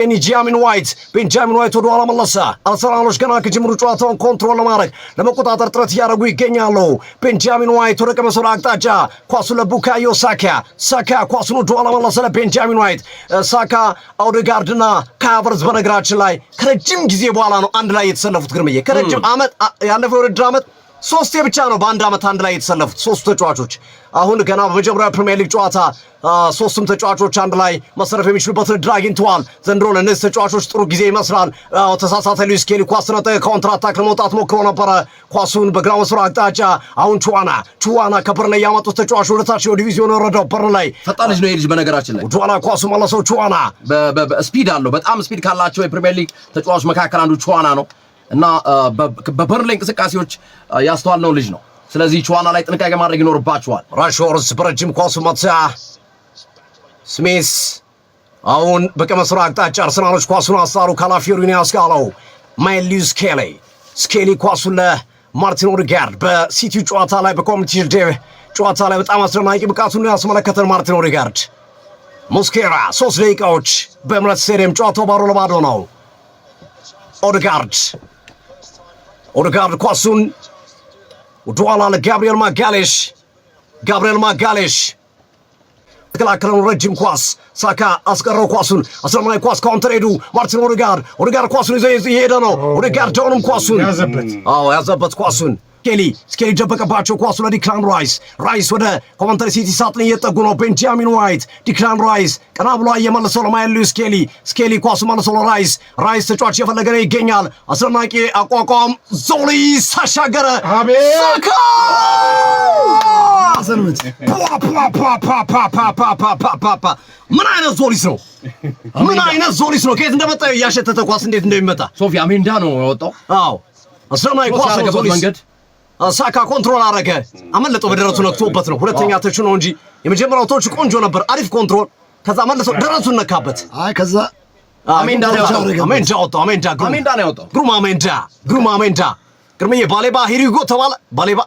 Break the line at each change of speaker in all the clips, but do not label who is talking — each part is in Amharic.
ቤንጃሚን ዋይት ወደ ኋላ መለሰ። አርሰናሎች ገና ከጅምሩ ጨዋታውን ኮንትሮል ለማድረግ ለመቆጣጠር ጥረት እያደረጉ ይገኛሉ። ቤንጃሚን ዋይት ወደ ቀኝ መስመር አቅጣጫ ኳሱን ለቡካዮ ሳካ ኳሱን ወደ ኋላ መለሰ ለቤንጃሚን ዋይት። ሳካ ኦዴጋርድና ካይ ሃቨርትዝ በነገራችን ላይ ከረጅም ጊዜ በኋላ ነው አንድ ላይ የተሰለፉት። ግርምዬ ከረጅም ዓመት ያለፈው የውድድር ዓመት ሶስቴ ብቻ ነው በአንድ ዓመት አንድ ላይ የተሰለፉት ሶስቱ ተጫዋቾች። አሁን ገና በመጀመሪያው ፕሪሚየር ሊግ ጨዋታ ሶስቱም ተጫዋቾች አንድ ላይ መሰለፍ የሚችሉበት እድል አግኝተዋል። ዘንድሮ ለእነዚህ ተጫዋቾች ጥሩ ጊዜ ይመስላል። ተሳሳተ ሉዊስ ስኬሊ ኳስ ነጠቀ። ካውንተር አታክ ለመውጣት ሞክሮ ነበረ። ኳሱን በግራ መስመር አቅጣጫ አሁን ቹዋና ከበርንሌይ ያመጡት ተጫዋች ወደ ታች ዲቪዚዮን ወረደው። በርንሌይ
ፈጣን ልጅ ነው ይሄ ልጅ በነገራችን ላይ
ቹዋና ኳሱ መለሰው። ቹዋና
ስፒድ አለው። በጣም ስፒድ ካላቸው የፕሪሚየር ሊግ ተጫዋቾች መካከል አንዱ ቹዋና ነው እና በበርንሌይ እንቅስቃሴዎች ያስተዋልነው ልጅ ነው። ስለዚህ ቹዋና ላይ ጥንቃቄ ማድረግ ይኖርባቸዋል።
ራሽወርዝ በረጅም ኳሱ መታ። ስሚስ አሁን በቀኝ መስመር አቅጣጫ አርሰናሎች ኳሱን አሳሩ። ካላፊዮሪን ያስጋለው ሉዊስ ስኬሊ ኳሱን ለማርቲን ኦዴጋርድ በሲቲው ጨዋታ ላይ በኮሚኒቲ ሺልድ ጨዋታ ላይ በጣም አስደናቂ ብቃቱን ያስመለከተን ማርቲን ኦዴጋርድ። ሙስኬራ 3 ደቂቃዎች በኤምሬትስ ስቴዲየም ጨዋታው ባዶ ለባዶ ነው። ኦዴጋርድ ኳሱን ወደኋላ ለጋብሪኤል ማጋሌሽ ተከላከለውን ረጅም ኳስ ሳካ አስቀረው። ኳሱን አስረማይ ኳስ ካውንተር ሄዱ። ማርቲን ኦዴጋርድ ኳሱን ይዞ እየሄደ ነው። ኦዴጋርድ ደውንም ኳሱን ያዘበት ኳሱን ስኬሊ ደበቀባቸው። ኳሱ ለዲክላን ራይስ ወደ ኮመንተሪ ሲቲ ሳጥን እየጠጉ ነው። ቤንጃሚን ዋይት ዲክላን ራይስ ቀና ብሎ እየመለሰው ሉዊስ ስኬሊ ኳሱ መልሰው ለራይስ ተጫዋች እየፈለገ ነው ይገኛል። አስደናቂ አቋቋም ዞሊስ አሻገረ። ሳካ ምን አይነት ዞሊስ ነው! ከየት እንደመጣ እያሸተተ ኳስ እንዴት እንደሚመጣ
ሶፊ አሜንዳ ነው ያወጣው።
አስደናቂ ኳስ ዞሊስ ሳካ ኮንትሮል አረገ። አመለጠው። በደረቱ ነክቶበት ነው። ሁለተኛ ተቹ ነው እንጂ የመጀመሪያው ተቹ ቆንጆ ነበር። አሪፍ ኮንትሮል። ከዛ መልሶ ደረቱን ነካበት።
ከዛ
አሜንዳ ነው ያወጣው። ግሩም አሜንዳ ግርምዬ ባሌባ ሂሪጎ ተባለ። ባሌባ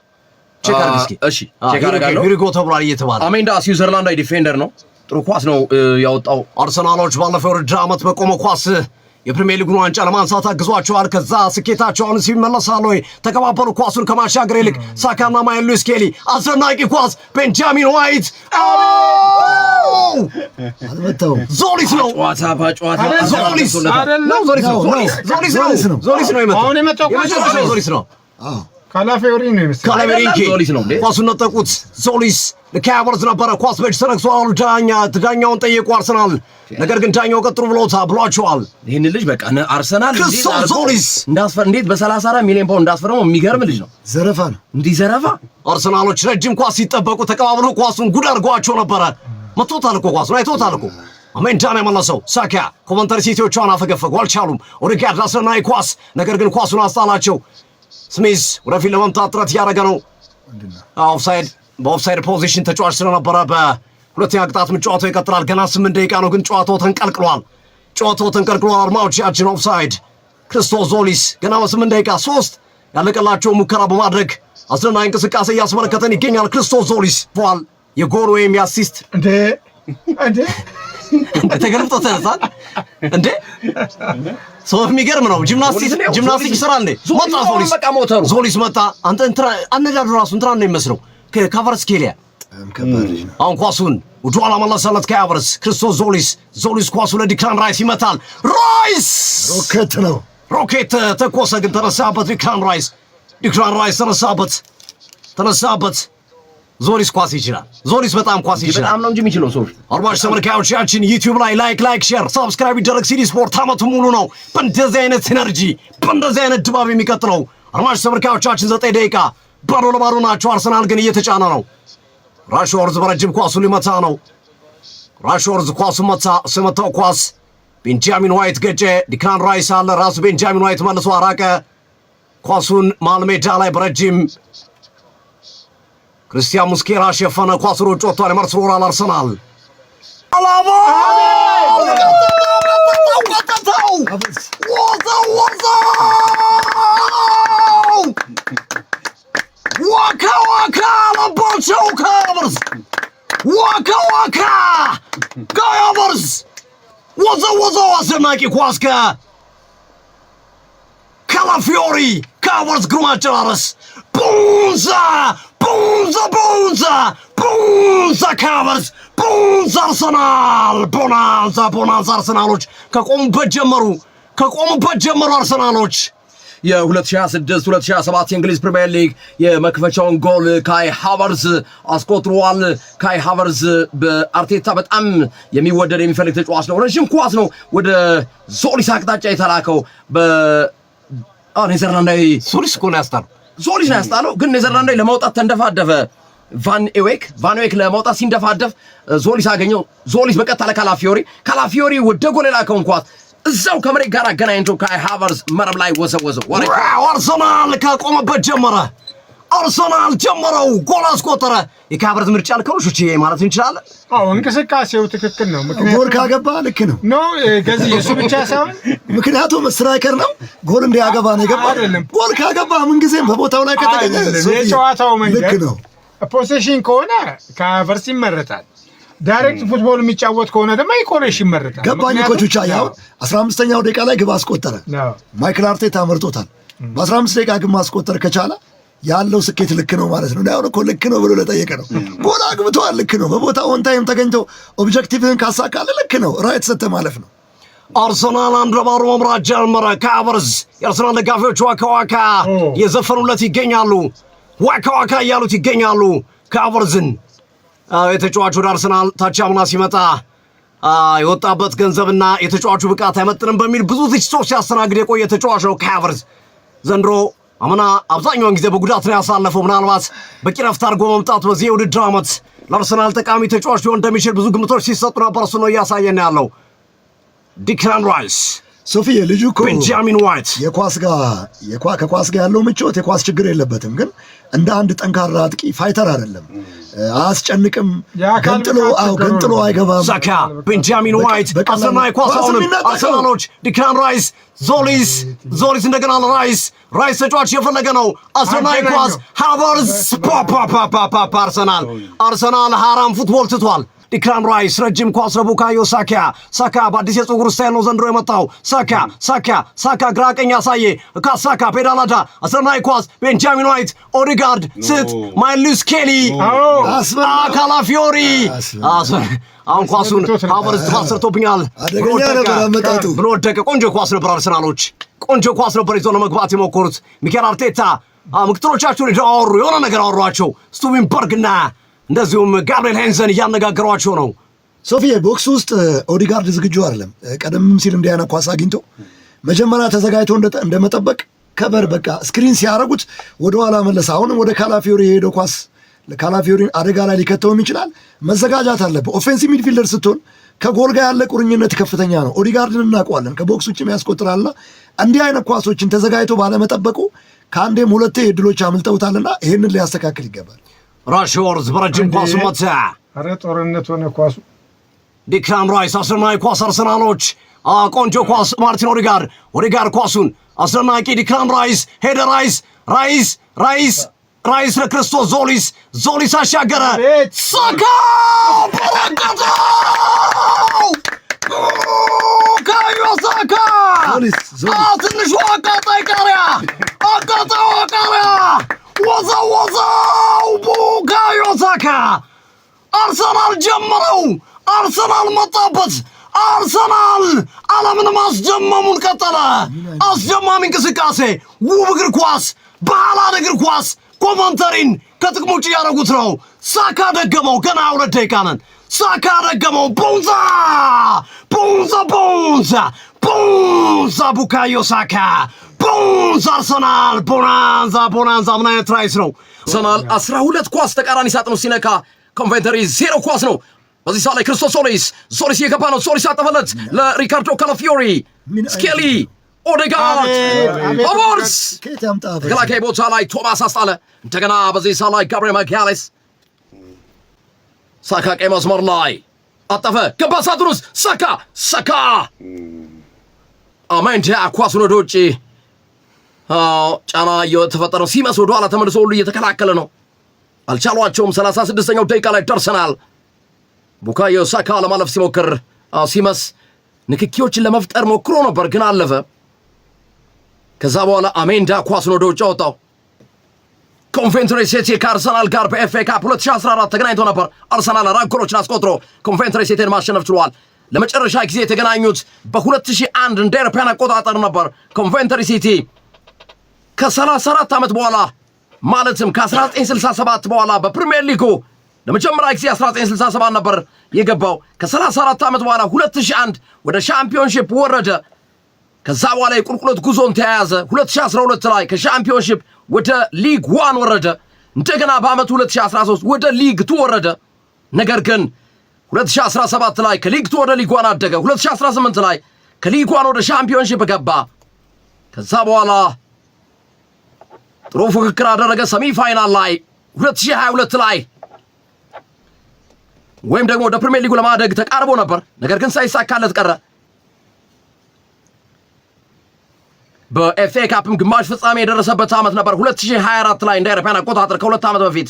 ቼክ አድርግ እስኪ።
እሺ ቼክ አድርጋለሁ።
ሂሪጎ ተብሏል እየተባለ
አሜንዳ ስዊዘርላንዳዊ ዲፌንደር ነው። ጥሩ ኳስ ነው ያወጣው።
አርሰናሎች ባለፈው የውድድር ዓመት በቆመ ኳስ የፕሪሚየር ሊጉን ዋንጫ ለማንሳት አግዟቸዋል። ከዛ ስኬታቸውን ሲመለሳሉ ወይ ተቀባበሉ። ኳሱን ከማሻገር ይልቅ ሳካና ሉዊስ ስኬሊ አስደናቂ ኳስ ቤንጃሚን ዋይት ዞሊስ ነው
ካላፊዮሪን ነው
ኳሱን ነጠቁት። ዞሊስ ለካይ ሃቨርትዝ ነበረ። ኳስ በእጅ ተነክቷል። ዳኛውን ጠየቁ አርሰናል። ነገር ግን ዳኛው ቀጥሩ ብሏቸዋል።
ይህን ልጅ በቃ አርሰናል
ዞሊስ
እንዴት በ34 ሚሊዮን ፓውንድ እንዳስፈረመው የሚገርም ልጅ ነው።
ዘረፋ ነው
እንዲህ ዘረፋ።
አርሰናሎች ረጅም ኳስ ሲጠበቁ ተቀባብሎ ኳሱን ጉድ አድርጓቸው ነበረ። መቶታል እኮ ኳሱን አይቶታል እኮ። አሜንዳን የመለሰው ሳካ ኮመንተሪ ሲቲዎቿን አፈገፈጉ፣ አልቻሉም። ኦዴጋርድ አስደናቂ ኳስ፣ ነገር ግን ኳሱን አስጣላቸው። ስሚዝ ወደፊት ለመምታት ጥረት እያደረገ ነው። በኦፍሳይድ ፖዚሽን ተጫዋች ስለነበረ በሁለተኛ ቅጣት ጨዋታው ይቀጥላል። ገና 8 ደቂቃ ነው፣ ግን ጨዋታው ተንቀልቅሏል። አድማጮቻችን ኦፍሳይድ ክርስቶስ ዞሊስ ገና በ8 ደቂቃ 3 ያለቀላቸው ሙከራ በማድረግ አስደናቂ እንቅስቃሴ እያስመለከተን ይገኛል። ክርስቶስ ዞሊስ ፏል የጎል ወይም የአሲስት እንዴ ተገልብጦ ተነሳል እንዴ! ሰው የሚገርም ነው። ጂምናስቲክ ይሰራል እንዴ! መጣ ዞሊስ መጣ። አንተ አነዳዱ ራሱ እንትና ነው የሚመስለው ከቫራትስኬሊያ። አሁን ኳሱን ወደኋላ መለሰለት ካይ ሃቨርትዝ። ክርስቶስ ዞሊስ ኳሱ ለዲክላን ራይስ ይመታል። ራይስ ሮኬት ተኮሰ፣ ግን ተነሳበት። ዲክላን ራይስ ተነሳበት። ዞሊስ ኳስ ይችላል። ዞሊስ በጣም ኳስ ይችላል።
በጣም ነው እንጂ የሚችለው ሰው።
አድማጭ ተመልካዮቻችን ዩቲዩብ ላይ ላይክ ሼር ሰብስክራይብ ይደረግ። ሲዲ ስፖርት አመቱ ሙሉ ነው በእንደዚህ አይነት ኤነርጂ በእንደዚህ አይነት ድባብ የሚቀጥለው። አድማጭ ተመልካዮቻችን 9 ደቂቃ ባዶ ለባዶ ናቸው። አርሰናል ግን እየተጫነ ነው። ራሽወርዝ በረጅም ኳሱ ሊመታ ነው። ራሽወርዝ ኳሱ መታው ኳስ ቤንጃሚን ዋይት ገጨ። ዲክላን ራይስ አለ። ራሱ ቤንጃሚን ዋይት መልሶ አራቀ። ኳሱን መሃል ሜዳ ላይ በረጅም ክርስቲያን ሙስኬራ ሸፈነ። ኳሱ ሮጭ ወጥቷል። የመርስሮራል አርሰናል ዋካ ለባቸው ካይ ሃቨርትዝ ዋካ ካይ ሃቨርትዝ ወዘወዘው አስደናቂ ኳስ ካላፊዮሪ ከሃቨርትዝ ግሩም አጨራረስ ቡንዛ ከሃቨርትዝ ቡንዛ አርሰናል ቦናንዛ አርሰናሎች ከቆሙበት ጀመሩ አርሰናሎች
የ2026-2027 የእንግሊዝ ፕሪሚየር ሊግ የመክፈቻውን ጎል ካይ ሃቨርትዝ አስቆጥሯል። ካይ ሃቨርትዝ በአርቴታ በጣም የሚወደድ የሚፈልግ ተጫዋች ነው። ረጅም ኳስ ነው ወደ ዞሊስ አቅጣጫ የተላከው ኔዘርላንዳዊ
ዞሊስ እኮ ነው
ያስጣለው ግን ኔዘርላንዳዊ ለማውጣት ተንደፋደፈ። ቫን ኤዌክ ለማውጣት ሲንደፋደፍ ዞሊስ አገኘው። ዞሊስ በቀጥታ ለካላፊዮሪ ወደ ጎል የላከውን ኳስ እዛው ከመሬት ጋር አገናኝቶ ካይ ሃቨርትዝ መረብ ላይ ወሰወሰው።
አርሰናል ከቆመበት ጀመረው ጎል አስቆጠረ። የካቨርትዝ ምርጫ ልከው ሹቺ ማለት እንችላለን።
እንቅስቃሴው ትክክል ነው።
ጎል ካገባ ልክ ነው
ገዚ እሱ ብቻ ሳይሆን
ምክንያቱም ስትራይከር ነው። ጎል እንዲያገባ ነው የገባ አይደለም። ጎል ካገባ ምን ጊዜም በቦታው ላይ ከተገኘ
የጨዋታው መንገድ
ልክ ነው።
ፖሴሽን ከሆነ ካቨርትዝ ይመረጣል። ዳይሬክት ፉትቦል የሚጫወት ከሆነ ደግሞ ኢኮሬሽ ይመረጣል።
ገባኝ እኮ ቹቻ ያው 15ኛው ደቂቃ ላይ ግብ አስቆጠረ። ማይክል አርቴታ መርጦታል። በ15 ደቂቃ ግብ ማስቆጠር ከቻለ ያለው ስኬት ልክ ነው ማለት ነው። ያው እኮ ልክ ነው ብሎ ለጠየቀ ነው። ጎል አግብቷል፣ ልክ ነው። በቦታው ኦን ታይም ተገኝቶ ኦብጀክቲቭን ካሳካለ ልክ ነው። ራይት ሰተ ማለፍ ነው።
አርሰናል 1-0 መምራት ጀመረ። ከሃቨርትዝ የአርሰናል ደጋፊዎች ዋካ የዘፈኑለት ይገኛሉ። ዋካ እያሉት ይገኛሉ። ከሃቨርትዝን የተጫዋቹ ወደ አርሰናል ታቻምና ሲመጣ የወጣበት ገንዘብና የተጫዋቹ ብቃት አይመጥንም በሚል ብዙ ትችቶች ሲያስተናግድ የቆየ ተጫዋች ነው። ከሃቨርትዝ ዘንድሮ አምና አብዛኛውን ጊዜ በጉዳት ነው ያሳለፈው። ምናልባት በቂ ረፍት አድርጎ መምጣት በዚህ የውድድር ዓመት ለአርሰናል ጠቃሚ ተጫዋች ሊሆን እንደሚችል ብዙ ግምቶች ሲሰጡ ነበር። እሱ ነው እያሳየን ያለው። ዲክላን ራይስ
ሶፊዬ ልጁ እኮ
ቤንጃሚን ዋይት
ከኳስ ጋር ያለው ምቾት የኳስ ችግር የለበትም፣ ግን እንደ አንድ ጠንካራ አጥቂ ፋይተር አይደለም። አያስጨንቅም፣ ገንጥሎ አይገባም።
ሳካ ቤንጃሚን ዋይት አርሰናል ኳስ አሁንም አርሰናሎች ዲክላን ራይስ ዞሊስ እንደገና ራይስ ተጫዋች የፈለገ ነው። አርሰናል ኳስ ሃቨርትዝ አርሰናል ሃራም ፉትቦል ትቷል። ዲክላን ራይስ ረጅም ኳስ ለቡካዮ ሳካ በአዲስ የፀጉር ስታይል ነው ዘንድሮ የመጣው። ሳካ ግራ ቀኝ ያሳየ ሳካ ፔዳላዳ አርሰናል ኳስ ቤንጃሚን ዋይት ኦዲጋርድ ማይልስ ኬሊ ካላፊዮሪ አሁን ኳሱን ሃቨርትዝ ታሰርቶብኛል ብሎ ወደቀ። ቆንጆ ኳስ ነበር። አርሰናሎች ቆንጆ ኳስ ነበር ይዞ ለመግባት የሞከሩት። ሚኬል አርቴታ ምክትሎቻቸውን አወሩ፣ የሆነ ነገር አወሯቸው። ስቱቪንበርግና እንደዚሁም ጋብሪኤል ሄንዘን እያነጋገሯቸው ነው።
ሶፊዬ ቦክስ ውስጥ ኦዲጋርድ ዝግጁ አይደለም። ቀደም ሲል እንዲህ አይነት ኳስ አግኝቶ መጀመሪያ ተዘጋጅቶ እንደመጠበቅ ከበር በቃ ስክሪን ሲያደርጉት ወደኋላ መለሰ። አሁንም ወደ ካላፊዮሪ የሄደው ኳስ ካላፊዮሪን አደጋ ላይ ሊከተውም ይችላል። መዘጋጃት አለበት። ኦፌንሲቭ ሚድፊልደር ስትሆን ከጎል ጋር ያለ ቁርኝነት ከፍተኛ ነው። ኦዲጋርድን እናውቀዋለን፣ ከቦክስ ውጭ ያስቆጥራልና እንዲህ አይነት ኳሶችን ተዘጋጅቶ ባለመጠበቁ ከአንዴም ሁለቴ እድሎች አምልጠውታልና ይህንን ሊያስተካክል ይገባል።
ራሽወርዝ በረጅም ኳሱ መታ።
ኧረ ጦርነት ሆነ ኳሱ።
ዲክላን ራይስ አስደናቂ ኳስ አርሰናሎች ቆንጆ ኳስ ማርቲን ኦዲጋርድ ኳሱን አስደናቂ ዲክላን ራይስ ሄደ ራይስ ለክርስቶስ ዞሊስ አሻገረ። ሳካ በረከተው ቡካዮ ሳካ ትንሹ አቃጣይ ቃሪያ ወዛው ቡካዮ ሳካ አርሰናል ጀመረው። አርሰናል መጣበት። አርሰናል ዓለምን ማስደመሙን ቀጠለ። አስደማሚ እንቅስቃሴ፣ ውብ እግር ኳስ፣ ባህላዊ እግር ኳስ ኮመንተሪን ከጥቅም ውጭ ያደረጉት ነው። ሳካ ደገመው። ገና 2 ደቂቃ ነን። ሳካ ደገመው። ቦንዛ ቡካዮ ሳካ አርሰናል ቦናንዛ ምን አይነት ራይስ ነው።
አርሰናል 12 ኳስ ተቃራኒ ሳጥን ውስጥ ሲነካ ኮንቬንተሪ 0 ኳስ ነው። በዚህ ሰዓት ላይ ክርስቶስ ዞሊስ እየገባ ነው። ዞሊስ አጠፈለት ለሪካርዶ ካላፊዮሪ ስኬሊ ኦዴጋርድ ኦቨርስ ተከላካይ ቦታ ላይ ቶማስ አስጣለ። እንደገና በዚህ ሰዓት ላይ ጋብሪኤል ማጋሌስ ሳካ ቀይ መስመር ላይ አጠፈ፣ ገባ ሳጥን ውስጥ ሳካ አማንዳ ኳሱን ወደ ውጭ ጫና እየተፈጠረው ሲመስ ወደ ኋላ ተመልሶ ሁሉ እየተከላከለ ነው። አልቻሏቸውም። 36ኛው ደቂቃ ላይ ደርሰናል። ቡካዮ ሳካ ለማለፍ ሲሞክር ሲመስ ንክኪዎችን ለመፍጠር ሞክሮ ነበር ግን አለፈ። ከዛ በኋላ አሜንዳ ኳስን ወደ ውጭ አወጣው። ኮንቬንትሪ ሲቲ ከአርሰናል ጋር በኤፍኤ ካፕ 2014 ተገናኝቶ ነበር። አርሰናል 4 ጎሎችን አስቆጥሮ ኮንቬንትሪ ሲቲን ማሸነፍ ችሏል። ለመጨረሻ ጊዜ የተገናኙት በ2001 እንደ አውሮፓውያን አቆጣጠር ነበር። ኮንቬንትሪ ሲቲ ከ34 ዓመት በኋላ ማለትም ከ1967 በኋላ በፕሪሚየር ሊጉ ለመጀመሪያ ጊዜ 1967 ነበር የገባው። ከ34 ዓመት በኋላ 2001 ወደ ሻምፒዮንሺፕ ወረደ። ከዛ በኋላ የቁልቁለት ጉዞን ተያያዘ። 2012 ላይ ከሻምፒዮንሺፕ ወደ ሊግ 1 ወረደ። እንደገና በአመቱ 2013 ወደ ሊግ 2 ወረደ። ነገር ግን 2017 ላይ ከሊግ 2 ወደ ሊግ 1 አደገ። 2018 ላይ ከሊግ 1 ወደ ሻምፒዮንሺፕ ገባ። ከዛ በኋላ ጥሩ ፉክክር አደረገ። ሰሚ ፋይናል ላይ 2022 ላይ ወይም ደግሞ ወደ ፕሪሚየር ሊጉ ለማደግ ተቃርቦ ነበር። ነገር ግን ሳይሳካለት ቀረ። በኤፍኤ ካፕም ግማሽ ፍጻሜ የደረሰበት ዓመት ነበር 2024 ላይ እንደ አውሮፓውያን አቆጣጠር ከ2 ዓመት በፊት።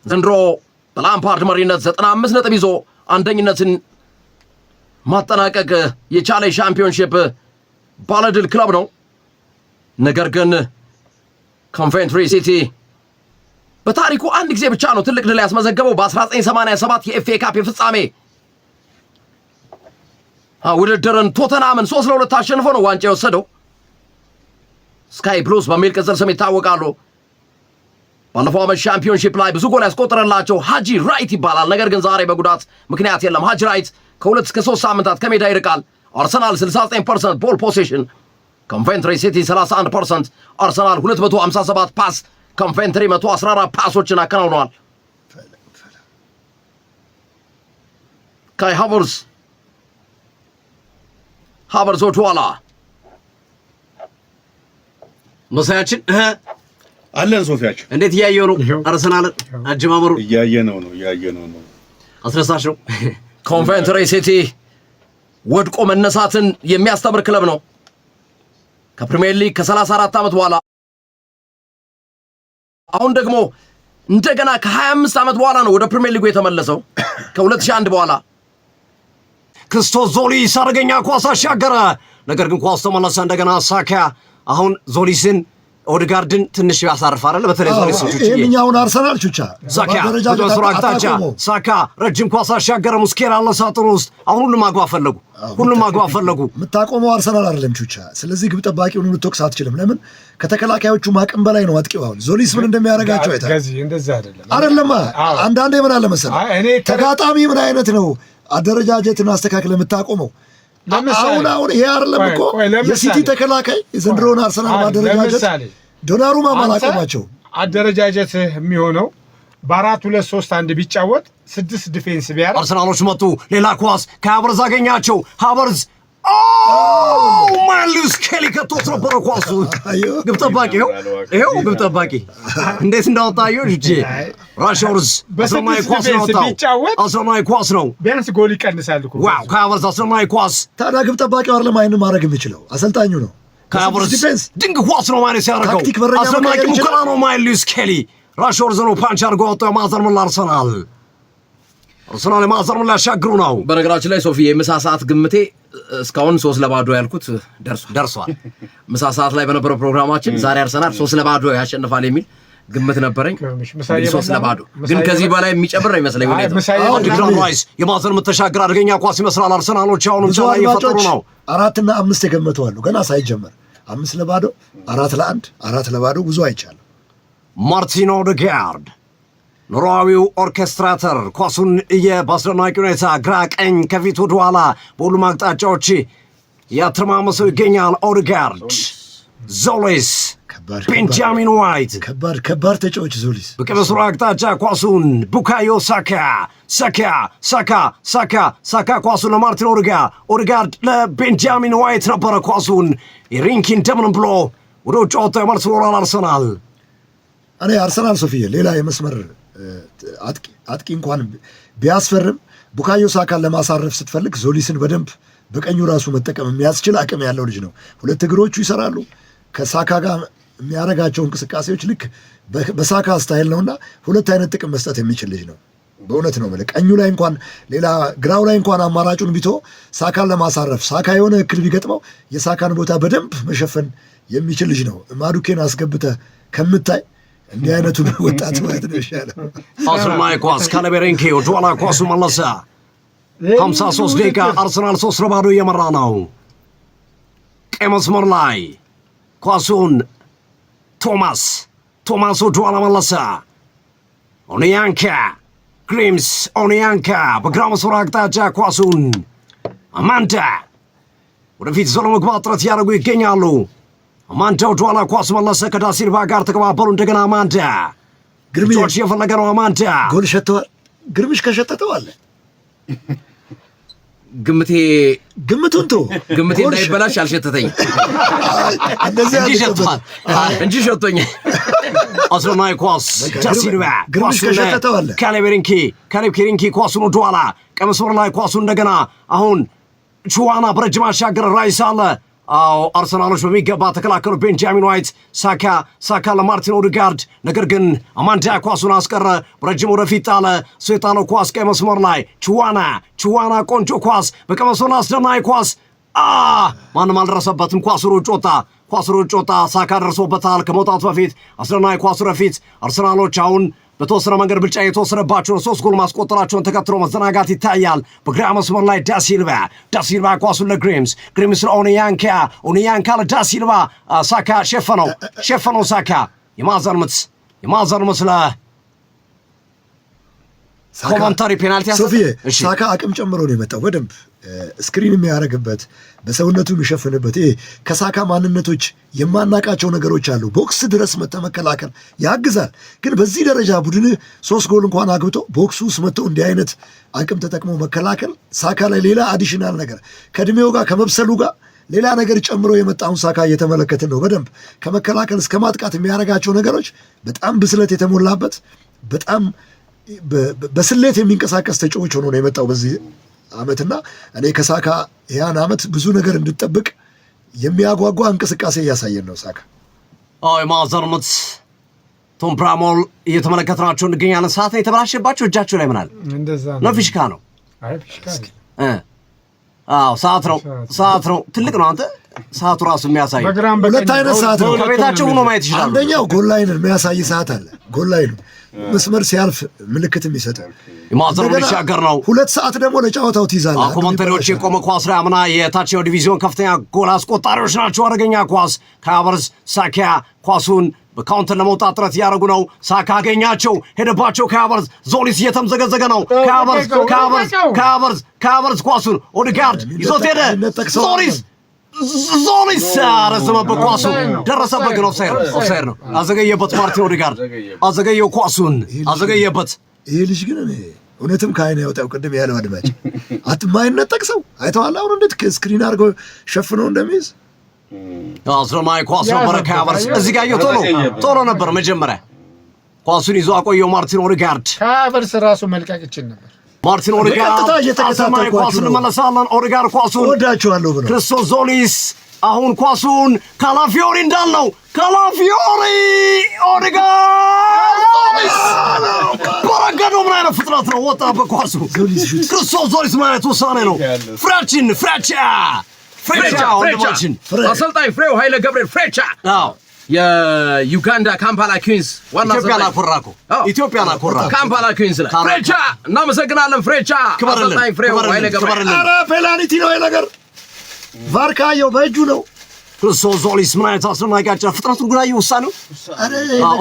ዘንድሮ በላምፓርድ መሪነት 95 ነጥብ ይዞ አንደኝነትን ማጠናቀቅ የቻለ ሻምፒዮንሺፕ ባለድል ክለብ ነው። ነገር ግን ኮንቬንትሪ ሲቲ በታሪኩ አንድ ጊዜ ብቻ ነው ትልቅ ድል ያስመዘገበው። በ1987 የኤፍኤ ካፕ የፍጻሜ ውድድርን ቶተናምን 3-2 አሸንፎ ነው ዋንጫ የወሰደው። ስካይ ብሉስ በሚል ቅጽል ስም ይታወቃሉ። ባለፈው ዓመት ሻምፒዮንሺፕ ላይ ብዙ ጎል ያስቆጠረላቸው ሃጂ ራይት ይባላል። ነገር ግን ዛሬ በጉዳት ምክንያት የለም። ሃጂ ራይት ከ2 እስከ 3 ሳምንታት ከሜዳ ይርቃል። አርሰናል 69% ቦል ፖሴሽን፣ ኮንቬንትሪ ሲቲ 31%። አርሰናል 257 ፓስ፣ ኮንቬንትሪ 114 ፓሶችን አከናውነዋል። ካይ ሃቨርዝ ወደኋላ
መሳያችን
አለን። ሶፊያችን
እንዴት እያየው ነው? አርሰናል አጀማመሩ
እያየነው ነው።
አስረሳሽ ነው።
ኮንቬንትሪ ሲቲ ወድቆ መነሳትን የሚያስተምር ክለብ ነው። ከፕሪሚየር ሊግ ከ34 ዓመት በኋላ አሁን ደግሞ እንደገና ከ25 ዓመት በኋላ ነው ወደ ፕሪሚየር ሊጉ የተመለሰው። ከ2001 በኋላ
ክርስቶስ ዞሊስ አደገኛ ኳስ አሻገረ። ነገር ግን ኳስ ተመለሰ እንደገና ሳካ። አሁን ዞሊስን ኦድጋርድን ትንሽ ያሳርፋል። በተለይ ዞሊስ
ይሄኛውን አርሰናል ቹቻ
ሳካ ወደ አቅጣጫ ሳካ ረጅም ኳስ አሻገረ። ሙስኬራ አለ ሳጥን ውስጥ። አሁን ሁሉም ማግባት ፈለጉ።
የምታቆመው አርሰናል አይደለም ቹቻ። ስለዚህ ግብ ጠባቂውን ልትወቅስ አትችልም። ለምን? ከተከላካዮቹ ማቅም በላይ ነው አጥቂው። አሁን ዞሊስ ምን እንደሚያደርጋቸው አይታ
እንደዛ
አይደለም። አንዳንዴ ምን አለ መሰለህ ተጋጣሚ ምን አይነት ነው አደረጃጀትን አስተካክለ የምታቆመው። አሁን ይሄ አይደለም እኮ የሲቲ ተከላካይ የዘንድሮውን አርሰናል ባደረጃጀት ዶናሩማ ማላቆማቸው
አደረጃጀት የሚሆነው በ4-2-3-1 ቢጫወት 6 ዲፌንስ ቢያደርግ።
አርሰናሎች መጡ። ሌላ ኳስ ከሃቨርዝ አገኛቸው። ሃቨርዝ ማሉስ ኬሊ ከቶት ነበረ ኳሱ። ግብ ጠባቂ ይኸው ግብ ጠባቂ እንዴት እንዳወጣየው እጄ ራሽወርዝ አስረማይ ኳስ ነው ወጣው። አስረማይ ኳስ ነው
ቢያንስ ጎል ይቀንሳል እኮ።
ዋው ከሃቨርዝ አስረማይ ኳስ።
ታዲያ ግብ ጠባቂው አይደለም አይን ማድረግ የሚችለው አሰልጣኙ ነው።
ከሃቨርዝ ድንቅ ኳስ ነው ማለት ያደረገው። አስረማይ ሙከራ ነው ማሉስ ኬሊ። ራሽወርዝ ነው ፓንች አድርጎ ወጣው። ማዘር ምን አርሰናል ማዘር ምን ላሻግሩ ነው።
በነገራችን ላይ ሶፊ የምሳ ሰዓት ግምቴ እስካሁን 3-0 ያልኩት ደርሷል። ምሳ ሰዓት ላይ በነበረው ፕሮግራማችን ዛሬ አርሰናል 3-0 ያሸንፋል የሚል ግምት ነበረኝ። 3-0 ግን ከዚህ በላይ የሚጨምር ነው ይመስለኝ።
ዲክላን ራይስ የማዘር የምትሻገር አደገኛ ኳስ ይመስላል። አርሰናሎች አሁንም ቻላ እየፈጠሩ ነው።
4 እና 5 የገመቱ አሉ ገና ሳይጀመር 5-0፣ 4-1፣ 4-0 ብዙ አይቻልም።
ማርቲን ኦዴጋርድ ኖርዌያዊው ኦርኬስትራተር ኳሱን በአስደናቂ ሁኔታ ግራ ቀኝ ከፊት ወደ ኋላ በሁሉም አቅጣጫዎች ያተማመሰው ይገኛል። ኦዴጋርድ፣ ዞሊስ፣ ቤንጃሚን ዋይት
ከባድ ተጫዋች ዞሊስ
በቀኝ በኩል አቅጣጫ ኳሱን ቡካዮ ሳካ ኳሱን ለማርቲን ኦዴጋርድ ለቤንጃሚን ዋይት ነበረ ኳሱን ሪንኪ እንደምን ብሎ ወደ ውጭ ወጥቶ የመልስ ወራል አርሰናል።
እኔ አርሰናል ሶፊዬ ሌላ የመስመር አጥቂ እንኳን ቢያስፈርም ቡካዮ ሳካን ለማሳረፍ ስትፈልግ ዞሊስን በደንብ በቀኙ ራሱ መጠቀም የሚያስችል አቅም ያለው ልጅ ነው። ሁለት እግሮቹ ይሰራሉ። ከሳካ ጋር የሚያደርጋቸው እንቅስቃሴዎች ልክ በሳካ ስታይል ነውና ሁለት አይነት ጥቅም መስጠት የሚችል ልጅ ነው። በእውነት ነው ማለት ቀኙ ላይ እንኳን ሌላ ግራው ላይ እንኳን አማራጩን ቢቶ ሳካን ለማሳረፍ ሳካ የሆነ እክል ቢገጥመው የሳካን ቦታ በደንብ መሸፈን የሚችል ልጅ ነው። ማዱኬን አስገብተህ ከምታይ እንዲህ አይነቱን ወጣት ማለት ነው ይሻላል።
አርሰናል ኳስ ካለቤሬንኬ ወደኋላ ኳሱ መለሰ። 53 ደቂቃ አርሰናል 3-0 እየመራ ነው። ቀይ መስመር ላይ ኳሱን ቶማስ ወደኋላ መለሰ። ኦኒያንካ ግሪምስ ኦኒያንካ በግራ መስመር አቅጣጫ ኳሱን አማንዳ ወደፊት ዘሎ መግባት ጥረት ያደርጉ ይገኛሉ። አማንዳ ወደኋላ ኳሱ መለሰ። ከዳሲልቫ ጋር ተቀባበሉ። እንደገና አማንዳ ግርምሽ የፈለገ ነው። አማንዳ
ጎል ሸተዋል። ግርምሽ ከሸተተው አለ
ግምቱን እንዳይበላሽ አልሸተተኝ እንጂ ሸቶኝ
አርሰናል ኳስ ዳሲልቫ
ግርምሽ ከሸተተው አለ
ካሌብ ኬሪንኪ ኳሱን ወደኋላ ቀይ መስመር ላይ ኳሱን እንደገና አሁን ቹዋና በረጅም አሻገረ። ራይስ አለ። አዎ አርሰናሎች በሚገባ ተከላከሉ። ቤንጃሚን ዋይት ሳካ ለማርቲን ኦዴጋርድ፣ ነገር ግን አማንዳ ኳሱን አስቀረ። በረጅም ወደፊት ጣለ። እሱ የጣለው ኳስ ቀይ መስመር ላይ ቹዋና ቆንጆ ኳስ በቀይ መስመር ላይ አስደናቂ ኳስ ማንም አልደረሰበትም። ኳሱ ሩጭ ወጣ። ሳካ ደርሶበታል ከመውጣቱ በፊት አስደናቂ ኳሱ ረፊት አርሰናሎች አሁን በተወሰነ መንገድ ብልጫ የተወሰነባቸውን 3 ጎል ማስቆጠራቸውን ተከትሎ መዘናጋት ይታያል። በግራ መስመር ላይ ዳሲልቫ ኳሱን ለግሪምስ ለኦኒያንካ ለዳሲልቫ ሳካ ሸፈነው ሳካ የማዕዘን ምት ኮመንታሪ ፔናልቲ
ሶፊዬ ሳካ አቅም ጨምሮ ነው የመጣው። በደንብ ስክሪን የሚያደርግበት በሰውነቱ የሚሸፍንበት ይሄ ከሳካ ማንነቶች የማናቃቸው ነገሮች አሉ። ቦክስ ድረስ መከላከል ያግዛል። ግን በዚህ ደረጃ ቡድን 3 ጎል እንኳን አግብቶ ቦክሱ ውስጥ መጥቶ እንዲህ አይነት አቅም ተጠቅሞ መከላከል ሳካ ላይ ሌላ አዲሽናል ነገር ከእድሜው ጋር ከመብሰሉ ጋር ሌላ ነገር ጨምሮ የመጣውን ሳካ እየተመለከትን ነው። በደንብ ከመከላከል እስከ ማጥቃት የሚያደርጋቸው ነገሮች በጣም ብስለት የተሞላበት በጣም በስሌት የሚንቀሳቀስ ተጫዋች ሆኖ ነው የመጣው በዚህ ዓመትና እኔ ከሳካ ያን ዓመት ብዙ ነገር እንድጠብቅ የሚያጓጓ እንቅስቃሴ እያሳየን ነው ሳካ።
የማዕዘን ምት ቶም ብራሞል እየተመለከትናቸው እንገኛለን። ሰዓት ነው የተበላሸባቸው። እጃቸው ላይ ምናል ነው ፊሽካ ነው። ሰዓት ነው። ትልቅ ነው። አንተ ሰዓቱ ራሱ የሚያሳይ
ሁለት አይነት ሰዓት ነው።
ከቤታቸው ሆኖ ማየት ይችላል።
አንደኛው ጎል ላይን የሚያሳይ ሰዓት አለ። ጎል ላይን መስመር ሲያልፍ ምልክት የሚሰጥ
የማዕዘኑ ሊሻገር ነው።
2 ሰዓት ደግሞ ለጨዋታው ትይዛለህ።
ኮመንታሪዎች የቆመ ኳስ ላይ አምና የታችኛው ዲቪዚዮን ከፍተኛ ጎል አስቆጣሪዎች ናቸው። አደገኛ ኳስ ከሀቨርዝ ሳካ ኳሱን በካውንተር ለመውጣት ጥረት እያደረጉ ነው። ሳካ አገኛቸው፣ ሄደባቸው። ከሀቨርዝ ዞሊስ እየተምዘገዘገ ነው። ከሀቨርዝ ኳሱን ኦዴጋርድ ይዞት ሄደ። ዞሊስ ረዘመበት፣ ኳሱ ደረሰበት፣ ግን ኦፍሳይድ ነው። አዘገየበት። ማርቲን ኦዴጋርድ አዘገየው፣ ኳሱን አዘገየበት።
ይሄ ልጅ ግን እውነትም ከአይን ያወጣው ቅድም ያለው አድማጭ ማይነጠቅ ሰው አይተዋል። አሁን እንዴት ስክሪን አድርገው ሸፍነው እንደሚይዝ
አስረማይ ኳስ ነበረ። ከሀቨርዝ እዚህ ጋር ቶሎ ነበር መጀመሪያ ኳሱን ይዞ አቆየው። ማርቲን ኦዴጋርድ
ከሀቨርዝ ራሱ መልቀቅ ይችል ነበር።
ማርቲን ኦዴጋርድ አስረማይ ኳሱን እንመለሳለን። ኦዴጋርድ ኳሱን
ወዳቸዋለሁ ብሎ
ክርስቶስ ዞሊስ አሁን ኳሱን ካላፊዮሪ እንዳልነው ኦዴጋርድ በረገዶ ምን አይነት ፍጥነት ነው! ወጣበት ኳሱ። ክርስቶስ ዞሊስ ምን አይነት ውሳኔ ነው! ፍሬቻ ወንድማችን
አሰልጣኝ ፍሬው ኃይለ ገብርኤል ፍሬቻ የዩጋንዳ ካምፓላ ኩዊንስ ዋና
ኢትዮጵያን አኮራ
ካምፓላ ኩዊንስ ላይ ፍሬቻ እናመሰግናለን። ፍሬቻ አሰልጣኝ ፍሬው ኃይለ ገብርኤል።
ኧረ ፔናልቲ ነው ይሄ ነገር። ቫርካየው በእጁ ነው።
ክርስቶስ ዞሊስ ምን አይነት አስደናቂ አጫ ፍጥነቱን ጉዳይ ውሳኔው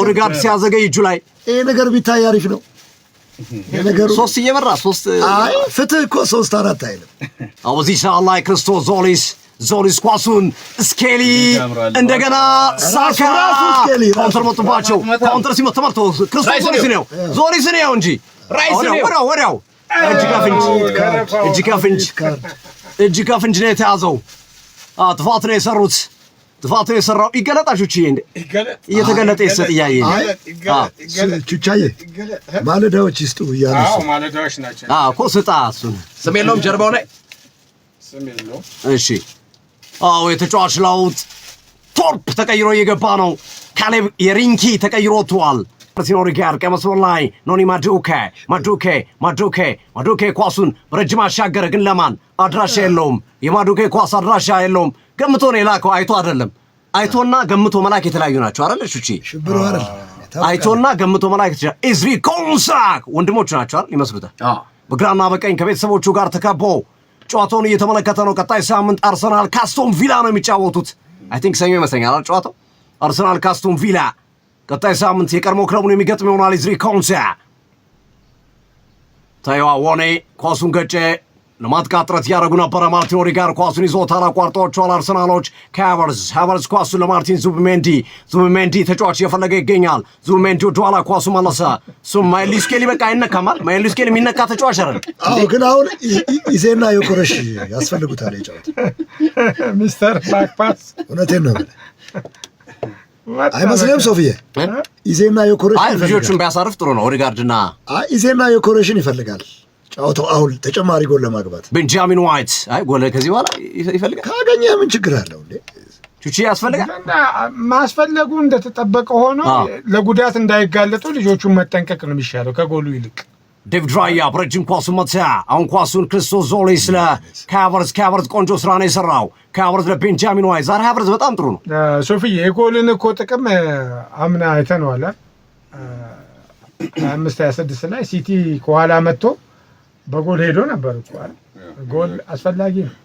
ኦዴጋርድ ሲያዘገይ እጁ ላይ
ይሄ ነገር ቢታይ አሪፍ ነው። የነገሩ
3 እየመራ 3
አይ ፍትህ እኮ 3-4 አይልም።
በዚህ ሰዓት ላይ ክርስቶስ ዞሊስ ኳሱን ስኬሊ እንደገና ሳካ ካውንተር መጡባቸው። ካውንተር ሲመጡ ተመርቶ ክርስቶስ ዞሊስ ነው እንጂ ወዲያው እጅ ከፍንጅ ነው የተያዘው። ጥፋት ነው የሰራው። ይገለጣችሁ እንዴ እየተገለጠ ይሰጥ እያየ
ቹቻዬ ማለዳዎች ይስጡ እያሉ
ማለዳዎች ናቸው
እኮ ስጣ። እሱን
ስም የለውም ጀርባው ላይ
ስም የለውም።
እሺ የተጫዋች ለውጥ ቶርፕ ተቀይሮ እየገባ ነው። ካሌብ የሪንኪ ተቀይሮ ወጥቷል። ማርቲን ኦዴጋርድ ከመስመር ላይ ኖኒ ማዱኬ ኳሱን በረጅም አሻገረ፣ ግን ለማን አድራሻ የለውም። የማዱኬ ኳስ አድራሻ የለውም። ገምቶ ነው የላከው፣ አይቶ አይደለም። አይቶና ገምቶ መላክ የተለያዩ ናቸው አይደል? እሺ
ሽብሩ አይደል?
አይቶና ገምቶ መላክ ይችላል። ኢዝሪ ኮንሳ ወንድሞች ናቸው አይደል? ይመስሉታል። በግራና በቀኝ ከቤተሰቦቹ ጋር ተከቦ ጨዋታውን እየተመለከተ ነው። ቀጣይ ሳምንት አርሰናል ካስቶን ቪላ ነው የሚጫወቱት። አይ ቲንክ ሰኞ ይመስለኛል አይደል ጨዋታው? አርሰናል ካስቶን ቪላ ቀጣይ ሳምንት የቀድሞ ክለቡን የሚገጥም ይሆናል። ኢዝሪ ኮንሳ ታይዋ ወኔ ኳሱን ገጨ። ለማጥቃት ጥረት እያደረጉ ነበረ። ማርቲን ኦዴጋርድ ኳሱን ይዞታል። አቋርጠዋቸዋል አርሰናሎች። ሃቨርትዝ ኳሱን ለማርቲን ዙቢሜንዲ ተጫዋች እየፈለገ ይገኛል። ዙቢሜንዲ ወደኋላ ኳሱ መለሰ። እሱም ማይልስ ስኬሊ በቃ አይነካማል። ማይልስ ስኬሊ የሚነካ ተጫዋች አይደለም።
ግን አሁን ኢዜና ዮኮረሽ ያስፈልጉታል የጨዋታ
ሚስተር ባክፓስ።
እውነቴን ነው አይመስልም ሶፊዬ? ኢዜና ዮኮረሽ
ልጆቹን ቢያሳርፍ ጥሩ ነው። ኦዴጋርድና
ኢዜና ዮኮረሽን ይፈልጋል ጨዋታው አሁን ተጨማሪ ጎል ለማግባት።
ቤንጃሚን ዋይት ጎል ከዚህ በኋላ ይፈልጋል።
ካገኘ ምን ችግር አለው እንዴ?
ቹቺ ያስፈልጋል።
ማስፈለጉ እንደተጠበቀ ሆኖ ለጉዳት እንዳይጋለጡ ልጆቹን መጠንቀቅ ነው የሚሻለው ከጎሉ ይልቅ።
ዴቪድ ራያ በረጅም ኳሱን መታ። አሁን ኳሱን ክርስቶስ ዞሊስ ለካቨርዝ ቆንጆ ስራ ነው የሰራው። ካቨርዝ ለቤንጃሚን ዋይት። ዛሬ ሃቨርዝ በጣም ጥሩ ነው።
ሶፊ የጎልን እኮ ጥቅም አምና አይተነዋል። 25-26 ላይ ሲቲ ከኋላ መጥቶ በጎል ሄዶ ነበር እኮ አይደል? ጎል አስፈላጊ ነው፣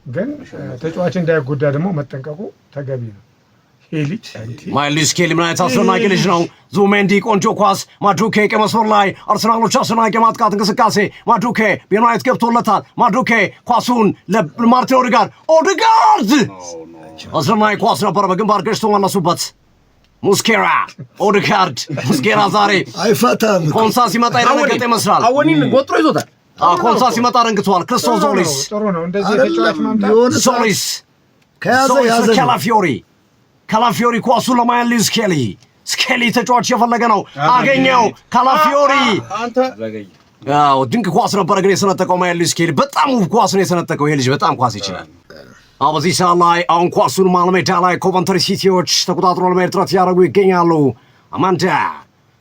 ግን ተጫዋች እንዳይጎዳ ደግሞ መጠንቀቁ ተገቢ ነው።
ማይልስ ስኬሊ ምን አይነት አስደናቂ ልጅ ነው። ዙቢሜንዲ ቆንጆ ኳስ። ማዱኬ ቀይ መስመር ላይ አርሰናሎች አስደናቂ ማጥቃት እንቅስቃሴ። ማዱኬ ቤናይት ገብቶለታል። ማዱኬ ኳሱን ለማርቲን ኦዴጋርድ አስደናቂ ኳስ ነበረ፣ በግንባር ገጭቶ መለሱበት። ሙስኬራ ኦዴጋርድ ሙስኬራ ዛሬ
አይፈታም።
ኮንሳ ሲመጣ የደነገጠ ይመስላል።
አወኒን ጎጥሮ ይዞታል።
ኮንሳ ሲመጣ ረንግቷል። ክርስቶስ ዞሊስ
ጥሩ ነው እንደዚህ ተጫዋች ማምጣት።
ዞሊስ
ከያዘ
ካላፊዮሪ ኳሱን ለማይልስ ስኬሊ ተጫዋች የፈለገ ነው። አገኘው። ካላፊዮሪ ድንቅ ኳስ ነበረ፣ ግን የሰነጠቀው ማይልስ ስኬሊ በጣም ውብ ኳስ ነው የሰነጠቀው። ይሄ ልጅ በጣም ኳስ ይችላል። በዚህ ሰዓት ላይ አሁን ኳሱን መሃል ሜዳ ላይ ኮቨንተሪ ሲቲዎች ተቆጣጥሮ ለመሄድ ጥረት እያደረጉ ይገኛሉ።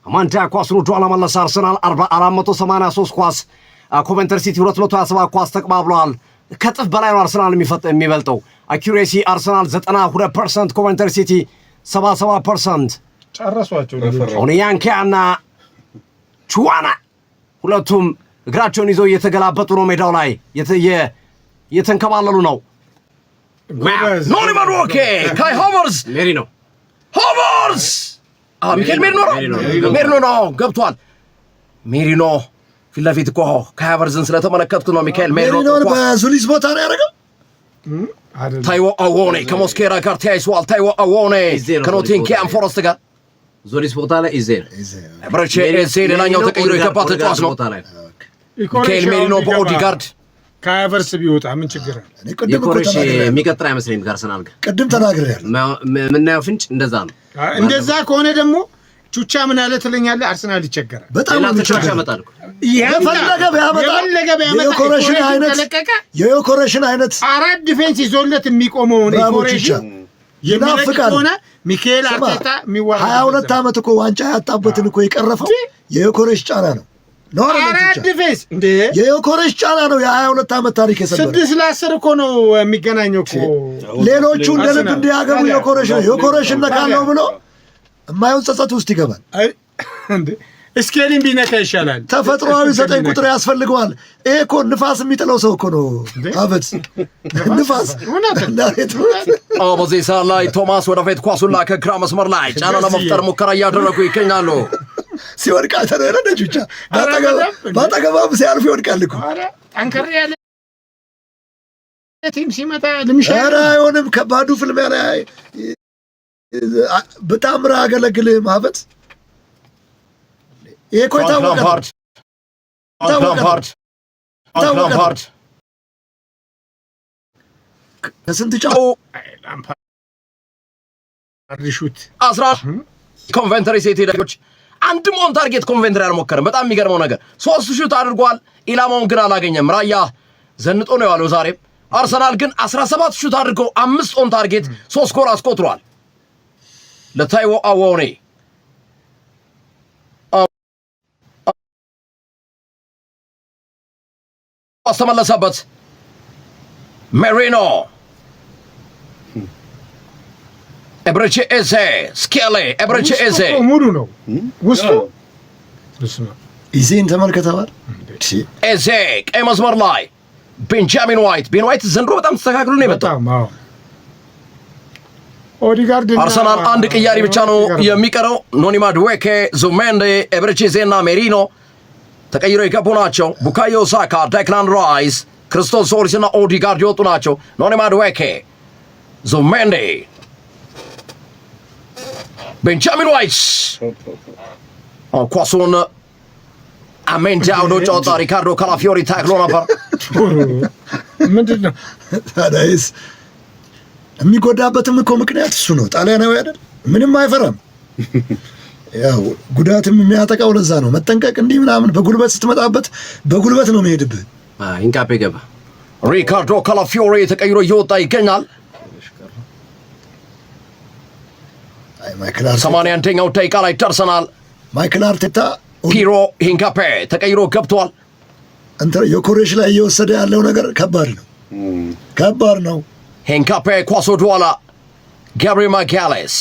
አማንዳ ኳሱን ወደኋላ መለሰ። አርሰናል 483 ኳስ፣ ኮቨንተሪ ሲቲ 227 ኳስ ተቀባብለዋል። ከጥፍ በላይ ነው አርሰናል የሚበልጠው። አኪሬሲ አርሰናል 92%፣ ኮቨንተሪ ሲቲ 77%።
ጨረሷቸው።
ኦኒያንኪያና ቹዋና ሁለቱም እግራቸውን ይዘው እየተገላበጡ ነው። ሜዳው ላይ እየተንከባለሉ ነው።
ኖኒ ማዱኬ ካይ ሃቨርትዝ ሚካኤል ሜሪኖ ነው ገብቷል። ሜሪኖ ፊት ለፊት እኮ ከሃቨርትዝን ስለተመለከትኩ ነው። ሚካኤል ሜሪኖ
በዙሊስ ቦታ ነው ያደረገው።
ታይዎ አዎኔ ከሞስኬራ ጋር ተያይዘዋል። ታይዎ አዎኔ ከኖቲንግሃም ፎረስት ጋር
ዞሊስ ቦታ ላይ
ብረቼ ሌላኛው ተቀይሮ የገባ ተጫዋች ነው። ሚካኤል ሜሪኖ በኦዴጋርድ
ከሃቨርትዝ ቢወጣ ምን ችግር አለ?
የኮረሽ የሚቀጥል አይመስለኝም ከአርሰናል ጋር
ቅድም ተናግሬያለሁ።
የምናየው ፍንጭ እንደዛ ነው።
እንደዛ ከሆነ ደግሞ ቹቻ ምን አለ ትለኛለህ? አርሰናል ይቸገራል።
በጣም
ተጫዋች ያመጣል እኮ
የፈለገ
የዮኮረሽን አይነት
አራት ዲፌንስ ይዞለት የሚቆመውን ኮሬሽን የሚለቅ ሆነ ሚካኤል አርቴታ የሚዋራ
22 ዓመት እኮ ዋንጫ ያጣበትን እኮ የቀረፈው የዮኮረሽ ጫና ነው።
አራት ዲፌንስ እንዴ
የዮኮረሽ ጫና ነው። የ22 ዓመት ታሪክ የሰበረ
6-10 እኮ ነው የሚገናኘው እኮ።
ሌሎቹ እንደ ልብ እንዲያገቡ የኮረሽ ነካለው ብሎ የማይሆን ጸጸት ውስጥ ይገባል።
እንዴ ስኬሊን ቢነካ ይሻላል።
ተፈጥሯዊ 9 ቁጥር ያስፈልገዋል። ይሄ እኮ ንፋስ የሚጥለው ሰው እኮ ነው። አበት ንፋስ
በዚህ ሰዓት ላይ ቶማስ ወደፊት ኳሱን ላከ። ግራ መስመር ላይ ጫና ለመፍጠር ሙከራ እያደረጉ ይገኛሉ።
ሲወድቃ ተረረደች ብቻ ባጠገባም ሲያልፍ ይወድቃል እኮ።
ጠንከር ያለ ቲም ሲመጣ ልምሻራ
አይሆንም። ከባዱ ፍልሚያ ላይ በጣም አገለግልህም አበት። ይሄ እኮ የታወቀ ከስንት ጫው
ሹት
10 ኮንቨንተሪ ሲቲ ደጎች አንድም ኦን ታርጌት ኮንቨንተሪ አልሞከረም። በጣም የሚገርመው ነገር 3 ሹት አድርጓል፣ ኢላማውን ግን አላገኘም። ራያ ዘንጦ ነው ያለው ዛሬ። አርሰናል ግን 17 ሹት አድርጎ 5 ኦን ታርጌት 3 ጎል አስቆጥሯል። ለታይዎ አዎኔ አስተመለሰበት ሜሪኖ ኤብሬቺ ኤዜ ስኬሊ ኤብሬቺ ኤዜ
ሙሉ ነው ውስጡ
ኢዜን ተመልከተዋል።
ኤዜ ቀይ መስመር ላይ ቤንጃሚን ዋይት ዘንድሮ በጣም ተስተካክሎ ነው የመጣው።
ኦዲጋርድ
አርሰናል አንድ ቅያሪ ብቻ ነው የሚቀረው። ኖኒ ማዱዌኬ፣ ዙሜንዴ፣ ኤብሬቺ ኤዜ እና ሜሪኖ ተቀይሮ የገቡ ናቸው። ቡካዮ ሳካ፣ ዴክላን ራይስ፣ ክርስቶስ ዞሪስ እና ኦዲጋርድ የወጡ ናቸው። ኖኒ ማዱዌኬ፣ ዙሜንዴ፣ ቤንጃሚን ዋይት ኳሱን አሜንዳ ወደ ውጭ ወጣ። ሪካርዶ ካላፊዮሪ ታክሎ ነበር።
ምንድን ነው
ታዲያስ? የሚጎዳበትም እኮ ምክንያት እሱ ነው። ጣሊያናዊ አይደል? ምንም አይፈራም። ያው ጉዳትም የሚያጠቃው ለዛ ነው። መጠንቀቅ እንዲህ ምናምን በጉልበት ስትመጣበት በጉልበት ነው የሚሄድብህ።
ኢንካፔ ገባ። ሪካርዶ ካላፊዮሪ ተቀይሮ እየወጣ ይገኛል። 81ኛው ደቂቃ ላይ ደርሰናል።
ማይክል አርቴታ
ፒሮ ሂንካፔ ተቀይሮ ገብቷል።
የኮሬሽ ላይ እየወሰደ ያለው ነገር ከባድ ነው።
ሂንካፔ ኳስ ወደ ኋላ ጋብሪኤል ማጋሌስ፣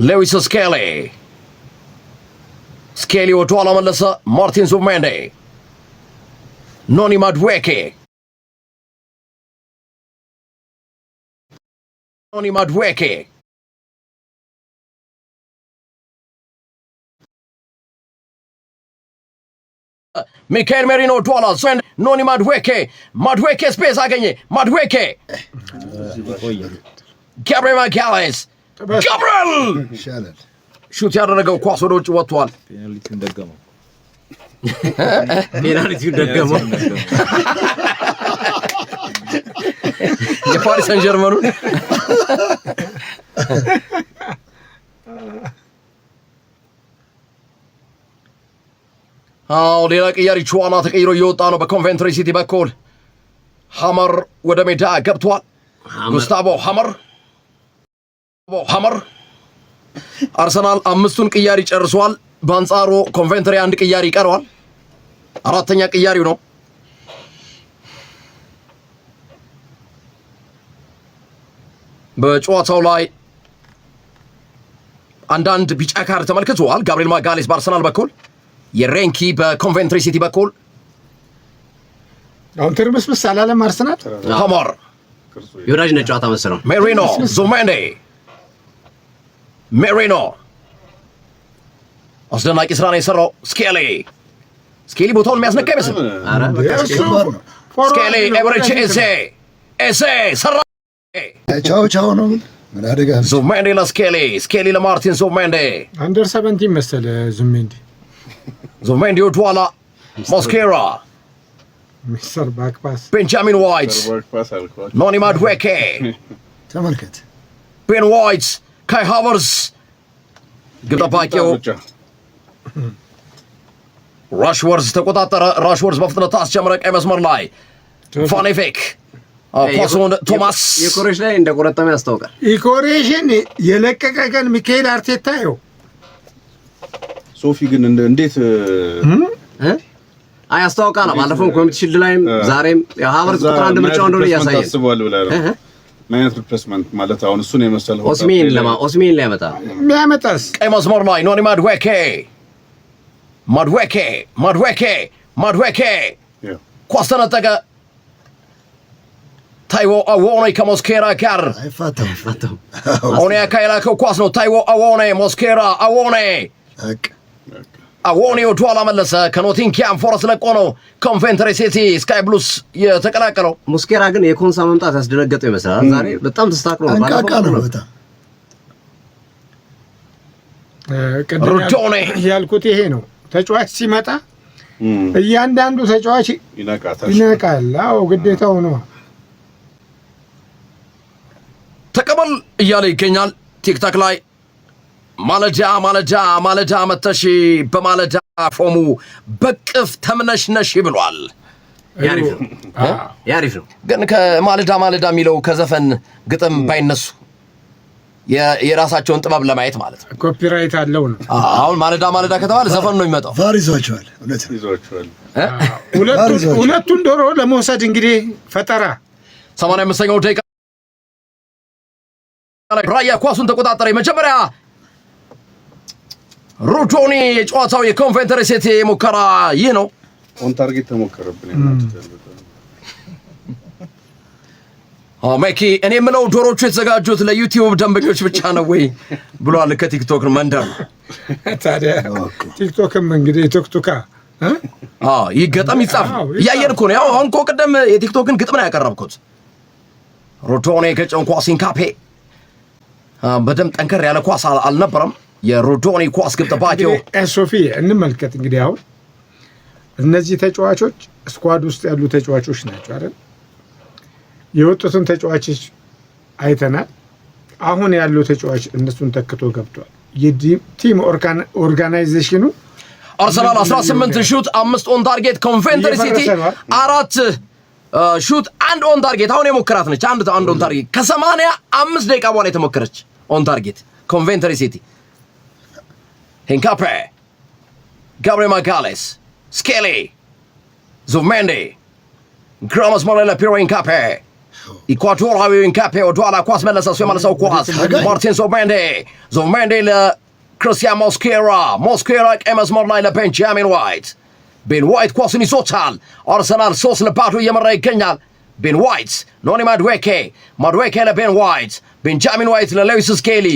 ሌዊስ ስኬሊ ወደ ኋላ መለሰ። ማርቲን ዙቢሜንዲ፣ ኖኒ ማዱዌኬ ሚካኤል ሜሪኖ ዶላ ዘንድ ኖኒ ማዱዌኬ ስፔስ አገኘ። ማዱዌኬ ጋብሪኤል ማጋሌስ ሹት ያደረገው ኳስ ወደ ውጭ ወጥቷል። ፔናልቲውን ደገመው። የፓሪስ ሰን ጀርመኑን ሌላ ቅያሪ ቹዋና ተቀይሮ እየወጣ ነው። በኮንቬንትሪ ሲቲ በኩል ሐመር ወደ ሜዳ ገብቷል። ጉስታቮ ሐመር አርሰናል 5ቱን ቅያሪ ጨርሷል። በአንጻሩ ኮንቬንትሪ 1 ቅያሪ ይቀረዋል። 4ኛ ቅያሪው ነው። በጨዋታው ላይ አንዳንድ ቢጫ ካርድ ተመልክተዋል። ጋብሪኤል ማጋሌስ በአርሰናል በኩል፣ የሬንኪ በኮንቬንትሪ ሲቲ በኩል።
አሁን ትርምስምስ አላለም አርሰናል።
ሐመር
የወዳጅነት ጨዋታ መሰለው።
ሜሪኖ ዙሜንዴ አስደናቂ ስራ ነው የሰራው። ስኬሊ ቦታውን የሚያስነካ ይመስል ስኬሊ ኤብሬቺ ኤዜ ሰራ።
ቻው ነው። ምን አደጋ
ዙሜንዴ ስኬሊ ለማርቲን ዙሜንዴ
አንደር 17 መሰለ። ዙሜንዴ ወደኋላ ሞስኬራ፣ ሚስተር ባክፓስ፣
ቤንጃሚን ዋይት፣ ኖኒ ማዱዌኬ
ተመልከት።
ቤን ዋይት፣ ካይ ሃቨርትዝ፣ ግብ ጠባቂው ራሽወርዝ ተቆጣጠረ። ራሽወርዝ በፍጥነት አስጀመረ። ቀይ መስመር ላይ ቫኔቬክ ኳሱን ቶማስ
የኮሬሽ ላይ እንደቆረጠመ ያስታውቃል።
ኢኮሬሽን የለቀቀ ቀን ሚካኤል አርቴታ ይኸው
ሶፊ ግን እንዴት
ያስታውቃል። ባለፈው ኮምፒቲሽን ላይም ዛሬም ሃቨርትዝ ቁጥር 1 ምርጫው እንደሆነ ያሳያል።
ታስቧል ብለህ ነው ማይነት ሪፕሌስመንት ማለት አሁን እሱን የመሰለ
ኦስሜን ላይ ያመጣል።
የሚያመጣስ
ቀይ መስመር ላይ ኖኒ ማዱዌኬ ኳስ ተነጠቀ። ታይዎ አዎኔ ከሞስኬራ ጋር
አይፋታም።
ኦኒያካ የላከው ኳስ ነው። ታይዎ አዎኔ ሞስኬራ አዎኔ ወደኋላ መለሰ። ከኖቲንግሃም ፎረስት ለቆ ነው ኮንቬንትሪ ሲቲ ስካይ ብሉስ የተቀላቀለው።
ሞስኬራ ግን የኮንሳ መምጣት ያስደነገጠው ይመስላል። ዛሬ በጣም ተስተካክሎ ነው።
ባለፈው በጣም
ሩዶኔ
ያልኩት ይሄ ነው። ተጫዋች ሲመጣ እያንዳንዱ ተጫዋች ይነቃል። አዎ ግዴታው ነው።
ተቀበል እያለ ይገኛል። ቲክታክ ላይ ማለዳ መተሽ በማለዳ ፎሙ በቅፍ ተምነሽነሽ ብሏል።
ያሪፍ ነው።
ግን ከማለዳ የሚለው ከዘፈን ግጥም ባይነሱ የራሳቸውን ጥበብ ለማየት ማለት ነው።
ኮፒራይት አለው ነው።
አሁን ማለዳ ከተባለ ዘፈን ነው የሚመጣው።
ቫር ይዟቸዋል። እውነት
ይዟቸዋል።
ሁለቱን ዶሮ ለመውሰድ እንግዲህ ፈጠራ
85ኛው ደቂቃ ራያ ኳሱን ተቆጣጠረ። መጀመሪያ ሩቶኒ የጨዋታው የኮንቬንተሪ ሲቲ ሙከራ ይህ ነው።
ኦን ታርጌት ተሞከረብን ያማጥተል
ማይኪ እኔ የምለው ዶሮቹ የተዘጋጁት ለዩቲዩብ ደንበኞች ብቻ ነው ወይ ብሏል። ከቲክቶክ መንደር
ታዲያ ቲክቶክም እንግዲህ ቲክቶካ
ይገጠም ይጻፍ እያየን እኮ ነው። ያው አሁን እኮ ቀደም የቲክቶክን ግጥም ነው ያቀረብኩት። ሮቶኔ ከጨን ኳስ ኢንካፔ በደም ጠንከር ያለ ኳስ አልነበረም። የሮዶኒ ኳስ ግብ ጠባቂው
ሶፊ እንመልከት እንግዲህ አሁን እነዚህ ተጫዋቾች ስኳድ ውስጥ ያሉ ተጫዋቾች ናቸው አይደል? የወጡትን ተጫዋቾች አይተናል። አሁን ያለው ተጫዋች እነሱን ተክቶ ገብቷል። የቲም ኦርጋናይዜሽኑ
አርሰናል 18 ሹት 5 ኦን ታርጌት፣ ኮንቬንተሪ ሲቲ 4 ሹት 1 ኦን ታርጌት። አሁን የሞከራት ነች አንድ ኦን ታርጌት ከ85 ደቂቃ በኋላ የተሞከረች ኦን ታርጌት ኮንቬንተሪ ሲቲ። ሂንካፔ፣ ጋብሪኤል ማጋሌስ፣ ስኬሊ፣ ዙቢሜንዲ፣ ግራመስ ሞሬላ፣ ፒሮ ሂንካፔ፣ ኢኳቶራዊ ሂንካፔ ወደኋላ ኳስ መለሰ። እሱ የመለሰው ኳስ ማርቲን ዙቢሜንዲ ለክርስቲያን ሞስኬራ ቀይ መስመር ላይ ለቤንጃሚን ዋይት። ቤን ዋይት ኳሱን ይዞታል። አርሰናል 3-0 እየመራ ይገኛል። ቤን ዋይት ኖኒ ማድዌኬ ለቤን ዋይት፣ ቤንጃሚን ዋይት ለሌዊስ ስኬሊ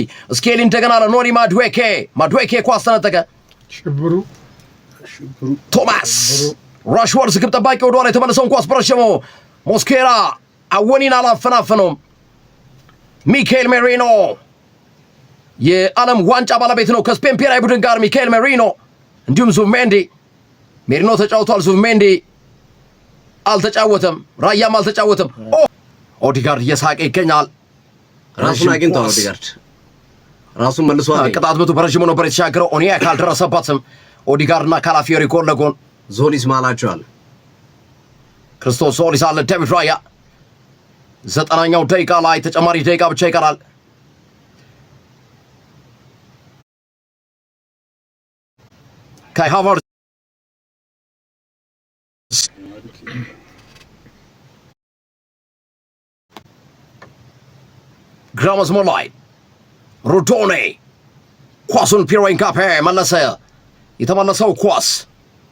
እንደገና ለኖኒ ማድዌኬ ኳስ ተነጠቀ።
ሽብሩ
ቶማስ ራሽወርድ ግብ ጠባቂ ወደኋላ የተመለሰውን ኳስ በረሸሞ ሞስኬራ አወኒን አላፈናፈነውም። ሚካኤል ሜሪኖ የዓለም ዋንጫ ባለቤት ነው ከስፔን ብሔራዊ ቡድን ጋር ሚካኤል ሜሪኖ። እንዲሁም ዙቢሜንዲ ሜሪኖ ተጫውቷል። ዙቢሜንዲ አልተጫወተም። ራያም አልተጫወተም። ኦዲጋርድ እየሳቀ ይገኛል።
ራሱን አግኝቷል። ኦዲጋርድ ራሱን መልሷል።
ቅጣት ምቱ በረዥሙ ነበር የተሻገረው። ኦኒያካ አልደረሰባትም። ኦዲጋርድና ካላፊዮሪ ጎን ለጎን
ዞሊስ ማላቸዋል።
ክርስቶስ ዞሊስ አለ። ዴቪድ ራያ 90ኛው ደቂቃ ላይ ተጨማሪ ደቂቃ ብቻ ይቀራል። ካይ ሃቨርትዝ ግራ መስመር ላይ ሩዶኔ ኳሱን ፒሮ ሂንካፔ መለሰ። የተመለሰው ኳስ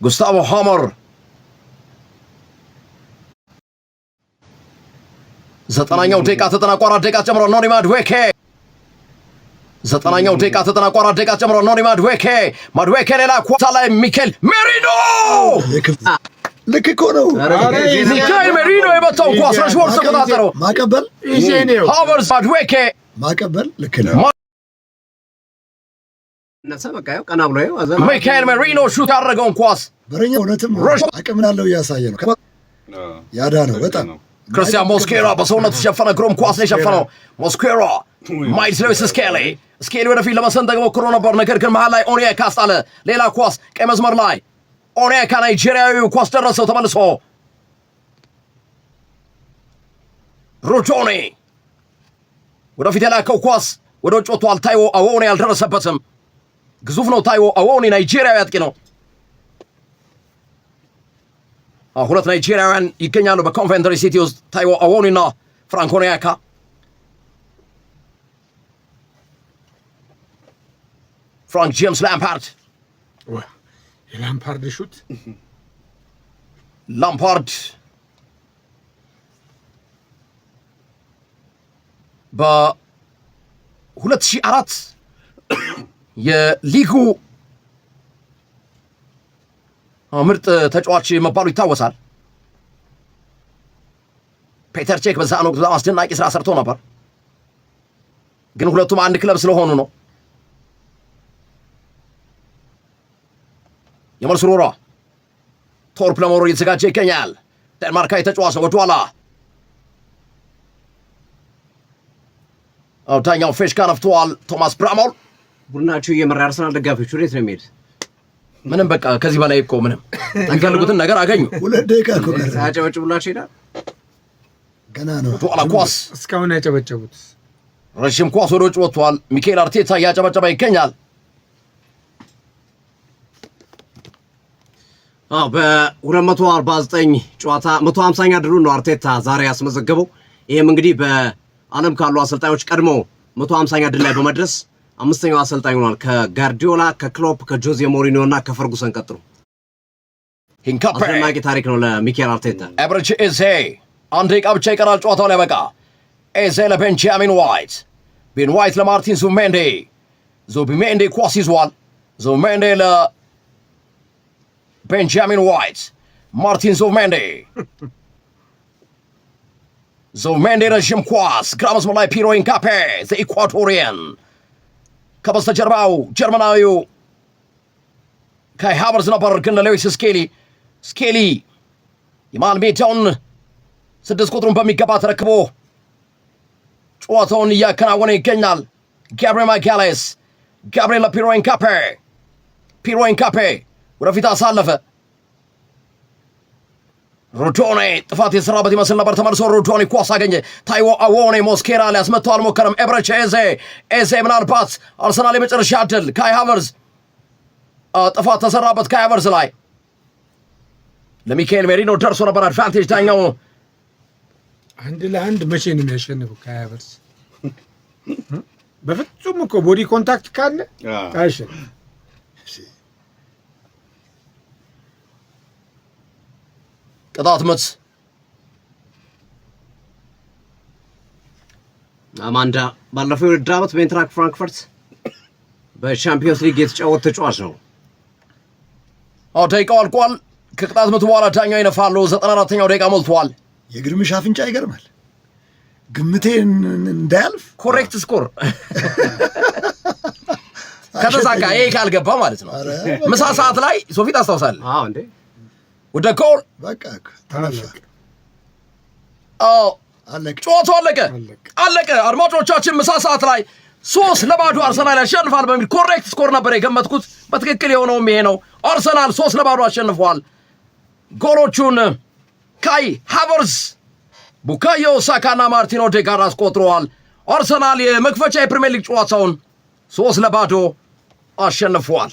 ጉስታቮ ሃመር 90ኛው ደቂቃ ተጠናቋል። 4 ደቂቃ ጨምሮ ኖኒ ማድዌኬ 90ኛው ደቂቃ ተጠናቋል። 4 ደቂቃ ጨምሮ ኖኒ ማድዌኬ ሌላ ኳስ ላይ ሚካኤል ሜሪኖ
ልክ እኮ ነው።
ሚካኤል ሜሪኖ የመታው ኳስ ራሽወርድ ተቆጣጠረው።
ማቀበል
ሃቨርትዝ ማድዌኬ
ማቀበል ልክ ነው።
እነሰ በቃ ያው ቀና ብሎ
ሚካኤል ሜሪኖ ሹት ያደረገውን ኳስ
በረኛ እውነትም አቅም እንዳለው እያሳየ ነው። ያዳ ነው በጣም
ክርስቲያን ሞስኬራ በሰውነቱ ሸፈነ። ግሩም ኳስ ነው የሸፈነው ሞስኬራ። ማይልስ ሌዊስ ስኬሊ ወደፊት ለመሰንጠቅ ሞክሮ ነበር፣ ነገር ግን መሃል ላይ ኦኒያካ አስጣለ። ሌላ ኳስ ቀይ መስመር ላይ ኦኒያካ ናይጄሪያዊው ኳስ ደረሰው። ተመልሶ ሩቶኒ ወደፊት የላከው ኳስ ወደ ውጭ ወጥቷል። ታይዎ አዎኔ አልደረሰበትም። ግዙፍ ነው ታይዎ አዎኔ፣ ናይጄሪያዊ አጥቂ ነው። ሁለት ናይጄሪያውያን ይገኛሉ በኮንቬንተሪ ሲቲ ውስጥ ታይዎ አዎኒና ፍራንክ ኦኒያካ። ፍራንክ ጄምስ ላምፓርድ
የላምፓርድ ሹት
ላምፓርድ በ2004 የሊጉ ምርጥ ተጫዋች መባሉ ይታወሳል። ፔተር ቼክ በዛን ወቅት በጣም አስደናቂ ስራ ሰርቶ ነበር፣ ግን ሁለቱም አንድ ክለብ ስለሆኑ ነው። የመልስ ሮራ ቶርፕ ለመሮር እየተዘጋጀ ይገኛል። ዴንማርካዊ ተጫዋች ነው። ወደኋላ ዳኛው ፌሽካ ነፍተዋል። ቶማስ ብራሞል
ቡድናቸው እየመራ አርሰናል ደጋፊዎች ወዴት ነው የሚሄድ?
ምንም በቃ ከዚህ በላይ እኮ ምንም የሚፈልጉትን ነገር አገኙ።
2 ደቂቃ እኮ ቀረ።
ያጨበጭቡላቸው ይላል።
ገና ነው።
ወደኋላ ኳስ
እስካሁን ያጨበጨቡት
ረጅም ኳስ ወደ ውጭ ወጥቷል። ሚኬል አርቴታ እያጨበጨበ ይገኛል።
በ249 ጨዋታ 150ኛ ድሉን ነው አርቴታ ዛሬ ያስመዘገበው። ይህም እንግዲህ በዓለም ካሉ አሰልጣኞች ቀድሞ 150ኛ ድል ላይ በመድረስ አምስተኛው አሰልጣኝ ሆኗል። ከጋርዲዮላ፣ ከክሎፕ፣ ከጆዜ ሞሪኒዮ እና ከፈርጉሰን ቀጥሎ አስደናቂ ታሪክ ነው ለሚኬል አርቴታ።
ኤብረቺ ኤዜ አንድ ደቂቃ ብቻ ይቀራል ጨዋታው ላይ በቃ። ኤዜ ለቤንጃሚን ዋይት፣ ቤን ዋይት ለማርቲን ዙቢሜንዲ፣ ዙቢሜንዲ ኳስ ይዟል። ዙቢሜንዲ ለቤንጃሚን ዋይት፣ ማርቲን ዙቢሜንዲ፣ ዙቢሜንዲ ረዥም ኳስ ግራ መስመር ላይ ፒሮ ኢንካፔ ዘኢኳቶሪያን፣ ከበስተጀርባው ጀርመናዊው ካይ ሃቨርዝ ነበር፣ ግን ለሌዊስ ስኬሊ የመሃል ሜዳውን 6 ቁጥሩን በሚገባ ተረክቦ ጨዋታውን እያከናወነ ይገኛል። ጋብሪኤል ማጋሌስ፣ ጋብሪኤል ለፒሮ ኢንካፔ ወደፊት አሳለፈ። ሮዶኔ ጥፋት የሰራበት ይመስል ነበር። ተመልሶ ሮዶኔ ኳስ አገኘ። ታይዎ አዎኔ ሞስኬራ ሊያስመታው አልሞከረም። ኤብረቺ ኤዜ ምናልባት አርሰናል የመጨረሻ ዕድል። ካይ ሃቨርዝ ጥፋት ተሰራበት ካይ ሃቨርዝ ላይ። ለሚካኤል ሜሪኖ ደርሶ ነበር አድቫንቴጅ። ዳኛው
1-1 መቼ ነው የሚያሸንፈው? ካይ ሃቨርዝ በፍጹም እኮ ቦዲ ኮንታክት ካለ አይሸንፍም።
ቅጣት ምት
አማንዳ ባለፈው የውድድር ዓመት በኢንትራክ ፍራንክፈርት በቻምፒዮንስ ሊግ የተጫወተ ተጫዋች ነው።
ደቂቃው አልቋል። ከቅጣት ምት በኋላ ዳኛው ይነፋሉ። 94ኛው ደቂቃ ሞልቷል።
የግርምሽ አፍንጫ ይገርማል። ግምቴን እንዳያልፍ
ኮሬክት ስኮር ከተሳካ ይሄ ካልገባ ማለት ነው። ምሳ ሰዓት ላይ ሶፊት አስታውሳለህ?
አዎ እንዴ
ወደ ጎል
በቃ ተነፋ።
ጨዋታው አለቀ። አድማጮቻችን ምሳ ሰዓት ላይ 3-0 አርሰናል ያሸንፋል በሚል ኮሬክት ስኮር ነበር የገመትኩት። በትክክል የሆነውም ይሄ ነው። አርሰናል 3-0 አሸንፏል። ጎሎቹን ካይ ሃቨርዝ፣ ቡካዮ ሳካና ማርቲን ኦዴጋርድ አስቆጥረዋል። አርሰናል የመክፈቻ የፕሪሚየር ሊግ ጨዋታውን 3-0 አሸንፏል።